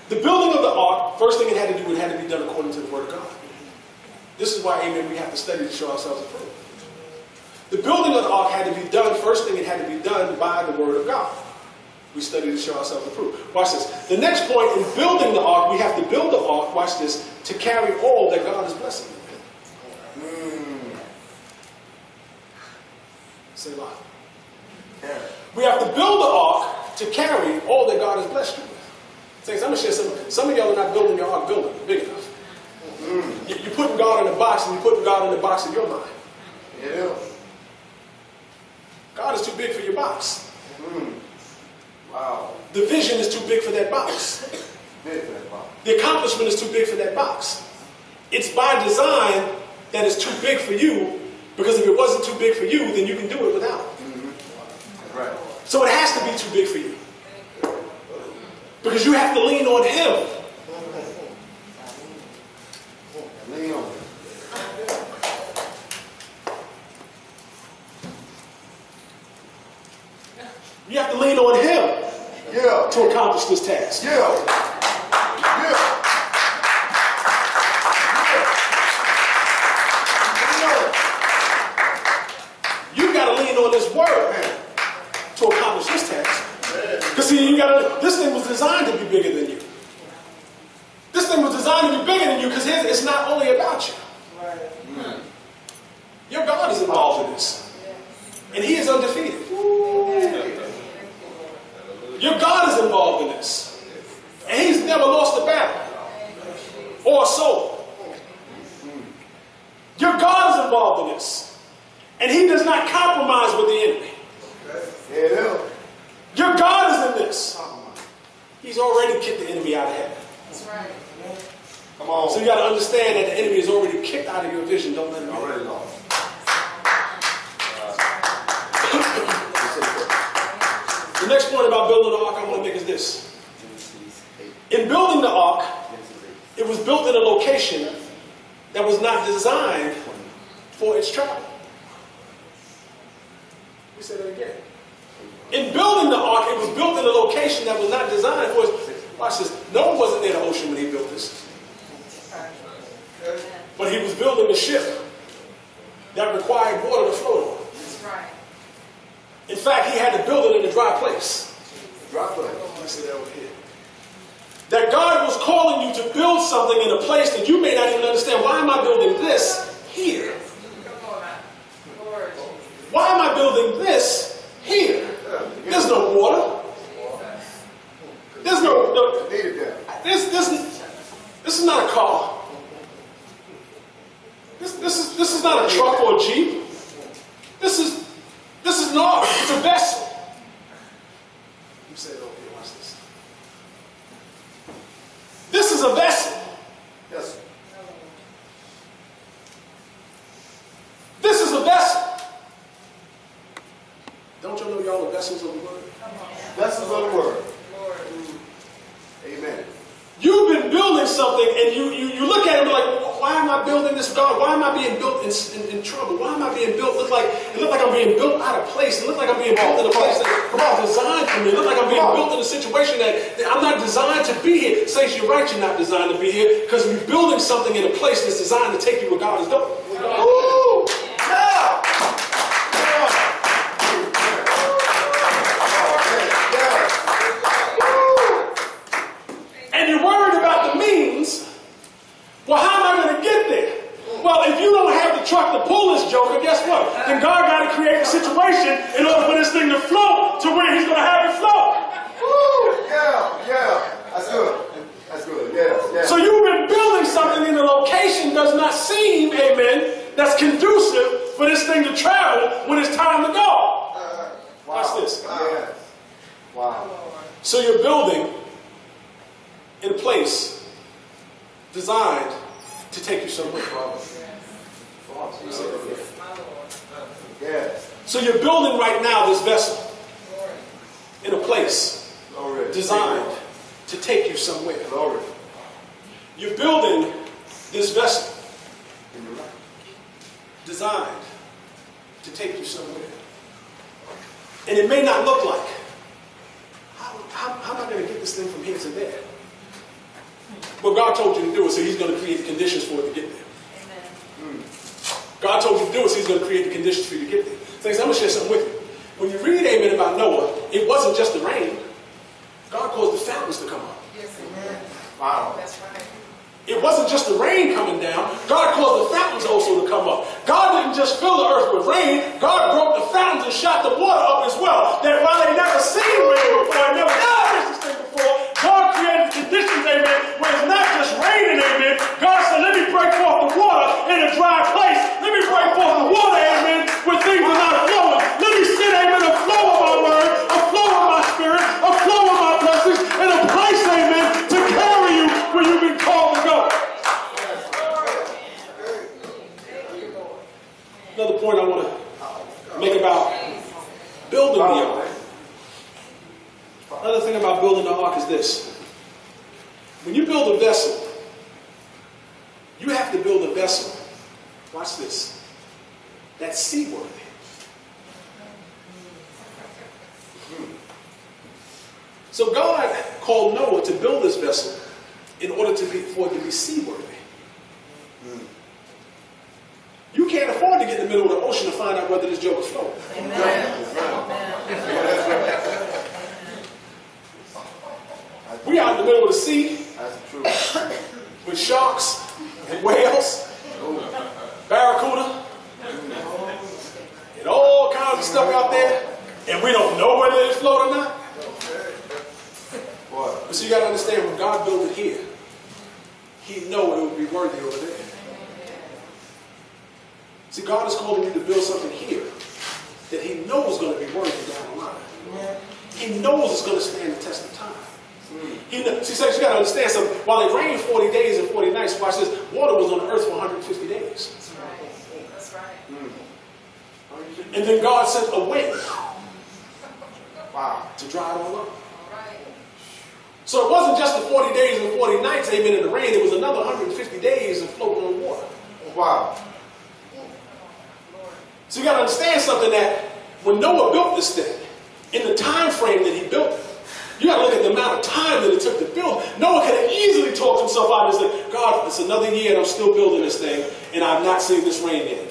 The building of the ark, first thing it had to do, it had to be done according to the word of God. This is why, amen, we have to study to show ourselves approved. The building of the ark had to be done, first thing it had to be done by the word of God. We study to show ourselves approved. Watch this. The next point in building the ark, we have to build the ark, watch this, to carry all that God is blessing you with. Say loud. Yeah. We have to build the ark to carry all that God has blessed you with. Saints, I'm going to share something. Some of y'all are not building your ark big enough. You're putting God in a box, and you're putting God in the box of your mind. Yeah. God is too big for your box. Wow. The vision is too big for that box. Big for that box. The accomplishment is too big for that box. It's by design that it's too big for you, because if it wasn't too big for you, then you can do it without it. Right. So it has to be too big for you. Because you have to lean on Him. Lean on. You have to lean on Him to accomplish this task. You got to lean on His word to accomplish this task. Because see, this thing was designed to be bigger than you. This thing was designed to be bigger than you because it's not only about you. Your God is involved in this. And He is undefeated. Your God is involved in this. And He's never lost a battle or a soul. Your God is involved in this. And He does not compromise with the enemy. Your God is in this. He's already kicked the enemy out of heaven. That's right. Come on. So you got to understand that the enemy is already kicked out of your vision. Don't let him Already lost. The next point about building the ark I want to make is this. In building the ark, it was built in a location that was not designed for its travel. Let me say that again. In building the ark, it was built in a location that was not designed for its... Watch this. Noah wasn't near the ocean when he built this. But he was building a ship that required water to float on. That's right. In fact, he had to build it in a dry place. Dry place. Let me say that over here. That God was calling you to build something in a place that you may not even understand. Why am I building this here? Why am I building this here? There's no water. There's no this is not a car. This is not a truck or a Jeep. This is an ark. It's a vessel. Let me say it over here. Watch this. This is a vessel. Yes. This is a vessel. Don't you know y'all are vessels of the word? Vessels of the word. Amen. You've been building something and you look at it like, why am I building this, God? Why am I being built in trouble? Why am I being built? It look like I'm being built out of place. It look like I'm being built in a place that's not designed for me. It look like I'm being built in a situation that I'm not designed to be here. Saints, you're right, you're not designed to be here because you're building something in a place that's designed to take you where God is going. Ooh! Yeah! And you're worried about the means. Well, how am I going to get there? Well, if you don't have the truck to pull this joker, guess what? Then God got to create a situation in order for this thing to float to where He's going to have it float. Woo! Yeah. That's good. That's good. Yeah. So you've been building something in a location does not seem, amen, that's conducive for this thing to travel when it's time to go. Watch this. Yes. Wow. So you're building in a place designed to take you somewhere. Yes. So you're building right now this vessel in a place designed to take you somewhere. You're building this vessel designed to take you somewhere. And it may not look like, how am I going to get this thing from here to there? But God told you to do it, so he's going to create the conditions for it to get there. Amen. God told you to do it, so he's going to create the conditions for you to get there. So I'm going to share something with you. When you read, amen, about Noah, it wasn't just the rain. God caused the fountains to come up. Yes, amen. Wow. That's right. It wasn't just the rain coming down. God caused the fountains also to come up. God didn't just fill the earth with rain. God broke the fountains and shot the water up as well. That while they never seen rain before, and never experienced this thing before, God created conditions, amen, where it's not just raining, amen. God said, let me break forth the water in a dry place. Let me break forth the water, amen, where things are not flowing. Let me sit, amen, a flow of my word, a flow of my spirit, a flow of my blessings, and a place, amen, to carry you where you've been called to go. Another point I want to make about building the ark. Another thing about building the ark is this. When you build a vessel, you have to build a vessel, watch this, that's seaworthy. So God called Noah to build this vessel in order for it to be seaworthy. You can't afford to get in the middle of the ocean to find out whether this joke is floating. We are in the middle of the sea with sharks and whales, barracuda, and all kinds of stuff out there, and we don't know whether it's float or not. But so you got to understand, when God built it here, he know it would be worthy over there. See, God is calling you to build something here that he knows is going to be worthy down the line. He knows it's going to stand the test of time. See, so you got to understand something. While it rained 40 days and 40 nights, watch this, water was on the earth for 150 days. That's right. That's right. And then God sent a wind Wow. to dry it all up. All right. So it wasn't just the 40 days and 40 nights, amen, in the rain. It was another 150 days of floating on water. Wow. So you got to understand something, that when Noah built this thing, in the time frame that he built it, you got to look at the amount of time that it took to build. Noah could have easily talked himself out and said, God, it's another year and I'm still building this thing, and I've not seen this rain yet.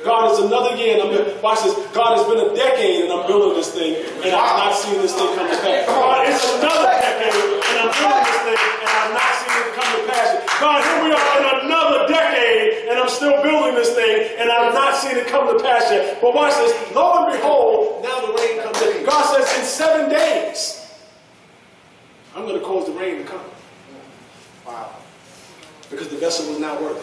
God, it's another year and watch this. God, it's been a decade and I'm building this thing, and I've not seen this thing come to pass. God, it's another decade and I'm building this thing, and I've not seen it come to pass. God, here we are in another decade and I'm still building this thing, and I've not seen it come to pass yet. But watch this. Lo and behold, now the rain comes in. God says, in 7 days, I'm going to cause the rain to come. Wow. Because the vessel was not worthy.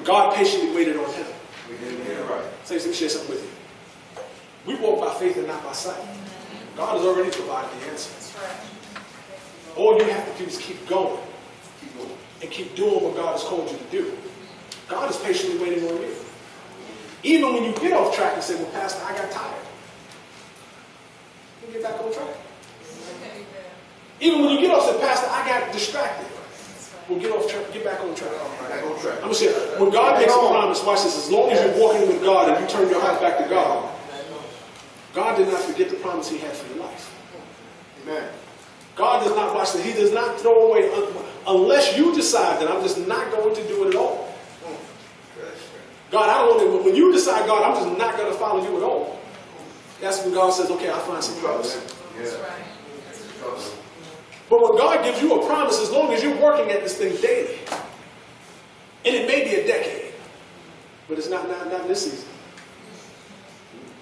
God patiently waited on him. We didn't hear right. So let me share something with you. We walk by faith and not by sight. God has already provided the answer. That's right. All you have to do is keep going. And keep doing what God has called you to do. God is patiently waiting on you. Even when you get off track and say, well, Pastor, I got tired. You get back on track. Even when you get off, say, Pastor, I got distracted. Well, get off track, get back on track. Back on track. I'm going to say, when God makes a promise, watch this, as long as you're walking with God and you turn your heart back to God, God did not forget the promise he had for your life. Amen. God does not, watch this, he does not throw away, unless you decide that I'm just not going to do it at all. God, I don't want to, when you decide, God, I'm just not going to follow you at all. That's when God says, okay, I'll find some troubles. That's right. But when God gives you a promise, as long as you're working at this thing daily, and it may be a decade, but it's not this season.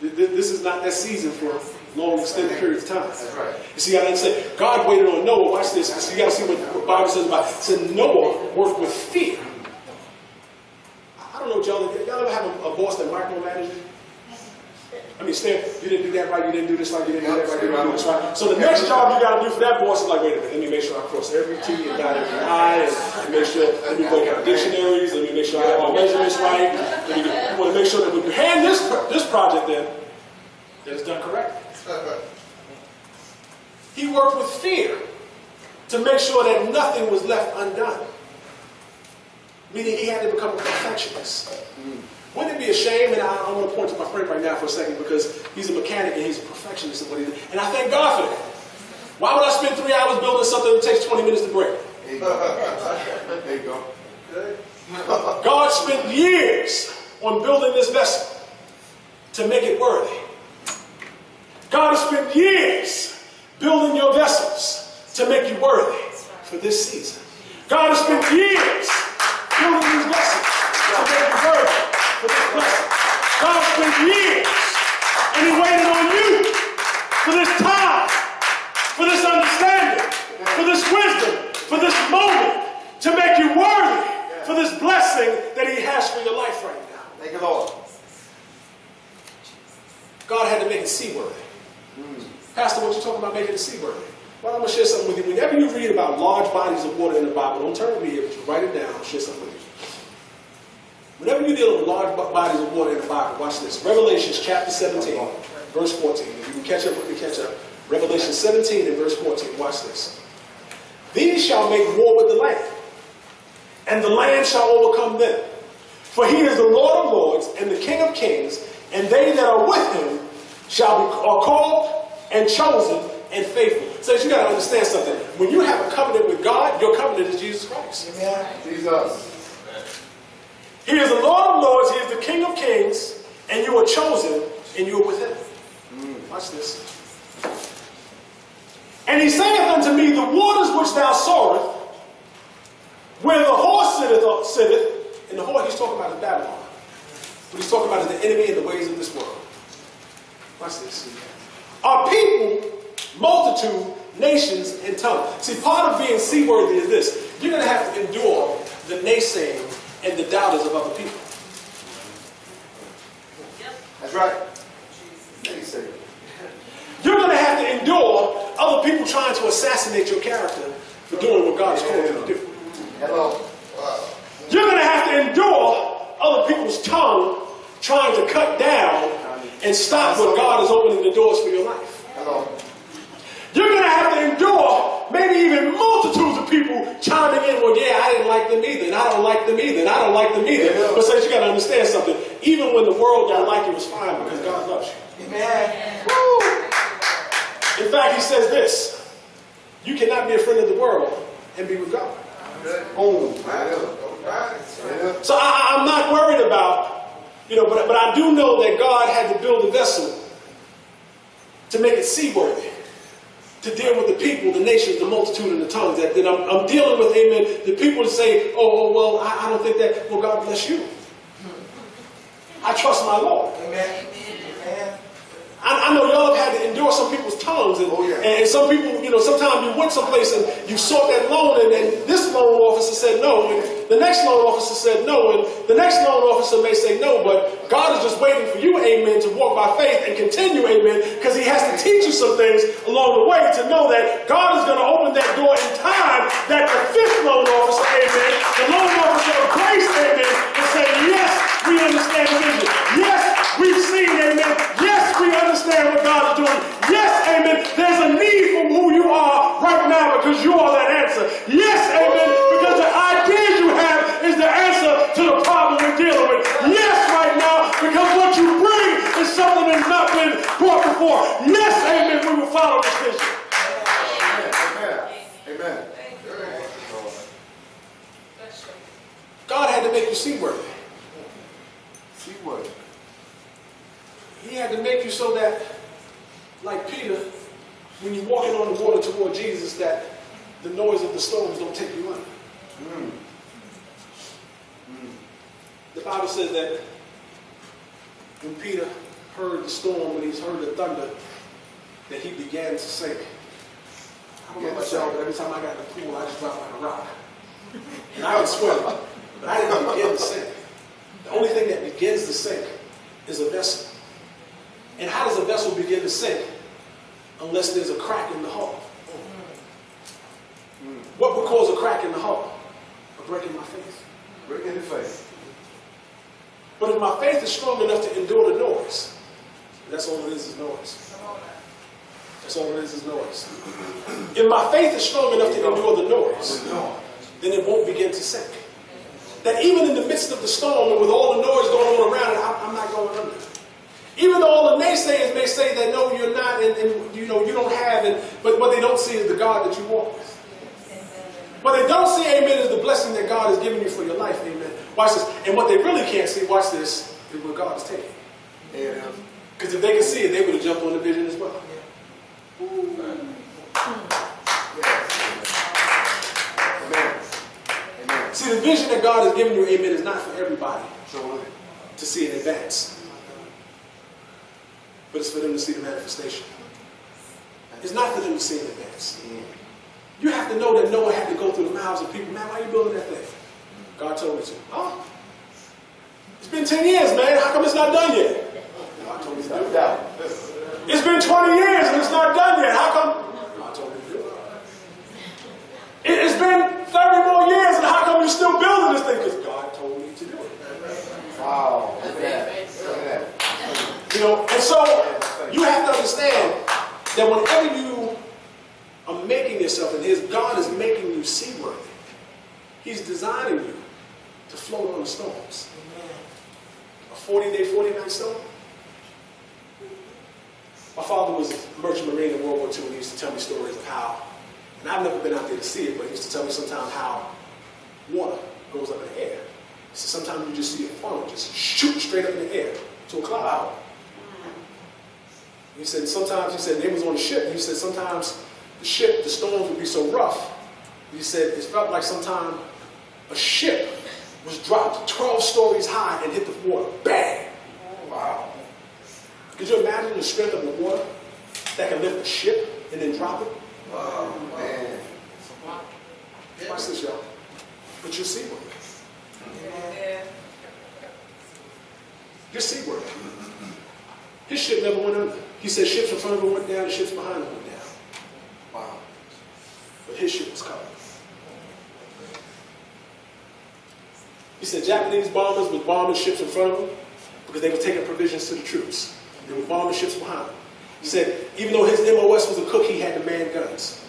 This is not that season for long extended periods of time. That's right. You see, I didn't say God waited on Noah. Watch this. So you got to see what the Bible says about it. It said Noah worked with fear. I don't know, y'all ever have a boss that micromanages you? I mean, Stan, you didn't do that right, you didn't do this right, you didn't do that right, you didn't do this right. So the next job you got to do for that boss is like, wait a minute, let me make sure I cross every T and dot every I, and make sure, let me break out dictionaries, let me make sure I have my measurements right. You want to make sure that when you hand this project in, that it's done correctly. He worked with fear to make sure that nothing was left undone. Meaning he had to become a perfectionist. Wouldn't it be a shame, and I want to point to my friend right now for a second, because he's a mechanic and he's a perfectionist at what he does. And I thank God for that. Why would I spend 3 hours building something that takes 20 minutes to break? There you go. God spent years on building this vessel to make it worthy. God has spent years building your vessels to make you worthy for this season. God has spent years building these vessels to make you worthy for this blessing. God has spent years and He waited on you for this time, for this understanding, for this wisdom, for this moment to make you worthy for this blessing that He has for your life right now. Thank you, Lord. God had to make it seaworthy. Pastor, what you talking about making it seaworthy? Well, I'm going to share something with you. Whenever you read about large bodies of water in the Bible, don't turn to me here, but you write it down. I'll share something with you. Whenever you deal with large bodies of water in the Bible, watch this. Revelation chapter 17, verse 14. If you can catch up with me, catch up. Revelation 17 and verse 14. Watch this. These shall make war with the Lamb, and the Lamb shall overcome them. For He is the Lord of lords and the King of kings, and they that are with Him are called and chosen and faithful. So you got to understand something. When you have a covenant with God, your covenant is Jesus Christ. Amen. Jesus. He is the Lord of lords, He is the King of kings, and you are chosen, and you are with Him. Watch this. And He saith unto me, the waters which thou sawest, where the horse sitteth, and the horse he's talking about is Babylon. What he's talking about is the enemy and the ways of this world. Watch this. Are people, multitude, nations, and tongues. See, part of being seaworthy is this. You're going to have to endure the naysaying and the doubters of other people. That's right. Naysaying. You're going to have to endure other people trying to assassinate your character for doing what God has called you to do. Hello. Wow. You're going to have to endure other people's tongue trying to cut down and stop what God is opening the doors for your life. Hello. You're going to have to endure maybe even multitudes of people chiming in, well, yeah, I didn't like them either, and I don't like them either, and I don't like them either. Yeah. But so you got to understand something. Even when the world don't like you, it's fine because God loves you. Amen. Woo! In fact, He says this. You cannot be a friend of the world and be with God. Boom. So I'm not worried about, but I do know that God had to build a vessel to make it seaworthy, to deal with the people, the nations, the multitude, and the tongues. That I'm dealing with, amen, the people that say, well, I don't think that, well, God bless you. I trust my Lord. Amen. I know y'all have had to endure some people's tongues, and some people, sometimes you went someplace and you sought that loan, and this loan officer said no, and the next loan officer said no, and the next loan officer may say no, but God is just waiting for you, amen, to walk by faith and continue, amen, because He has to teach you some things along the way to know that God is going to open that door in time that the fifth loan officer, amen, the loan officer of grace, amen, will say, yes, we understand the vision. Yes, we've seen, amen. Yes, we understand what God is doing. Yes, amen. There's a need for who you are right now because you are that answer. Yes, amen. Because the ideas you have is the answer to the problem we're dealing with. Yes, right now, because what you bring is something that's not been brought before. Yes, amen. We will follow this vision. Amen. God had to make you seaworthy. Seaworthy. He had to make you so that, like Peter, when you're walking on the water toward Jesus, that the noise of the storms don't take you under. The Bible says that when Peter heard the storm, when he heard the thunder, that he began to sink. I don't know about y'all, but every time I got in the pool, I just dropped like a rock. And I could swim, but I didn't begin to sink. The only thing that begins to sink is a vessel. And how does a vessel begin to sink? Unless there's a crack in the hull. What would cause a crack in the hull? A break in my faith. Break in the faith. But if my faith is strong enough to endure the noise, that's all it is noise. That's all it is noise. If my faith is strong enough to endure the noise, then it won't begin to sink. That even in the midst of the storm and with all the noise going on around it, I'm not going under. Even though all the naysayers may say that no, you're not, and you don't have, but what they don't see is the God that you walk with. What they they don't see amen as the blessing that God has given you for your life, amen. Watch this. And what they really can't see, watch this, is where God is taking. Amen. Because if they can see it, they would have jumped on the vision as well. Amen. Amen. See, the vision that God has given you, amen, is not for everybody Surely. to see in advance. But it's for them to see the manifestation. It's not for them to see in advance. You have to know that Noah had to go through the mouths of people. Man, why are you building that thing? God told me to. Oh, it's been 10 years, man. How come it's not done yet? God told me to do it. It's been 20 years and it's not done yet. How come? God told me to do it. It's been 30 more years and how come you're still building this thing? Because God told me to do it. Wow. Look at that. Look at that. You know, and so you have to understand that whenever you are making yourself in His, God is making you seaworthy. He's designing you to float on the storms. A 40-day, 40-night storm. My father was a merchant marine in World War II, and he used to tell me stories of how, and I've never been out there to see it, but he used to tell me sometimes how water goes up in the air. He said sometimes you just see a funnel just shoot straight up in the air to a cloud. He said sometimes, he said, they was on the ship, and he said sometimes the ship, the storms would be so rough, he said it felt like sometimes a ship was dropped 12 stories high and hit the water. Bang! Wow. Could you imagine the strength of the water that can lift a ship and then drop it? Wow. Man. Watch this, y'all. But you're seaworthy. Yeah. You're seaworthy. His ship never went under. He said ships in front of him went down and ships behind him went down. Wow. But his ship was covered. He said Japanese bombers would bomb the ships in front of him because they were taking provisions to the troops. They would bomb the ships behind him. He said even though his MOS was a cook, he had to man guns.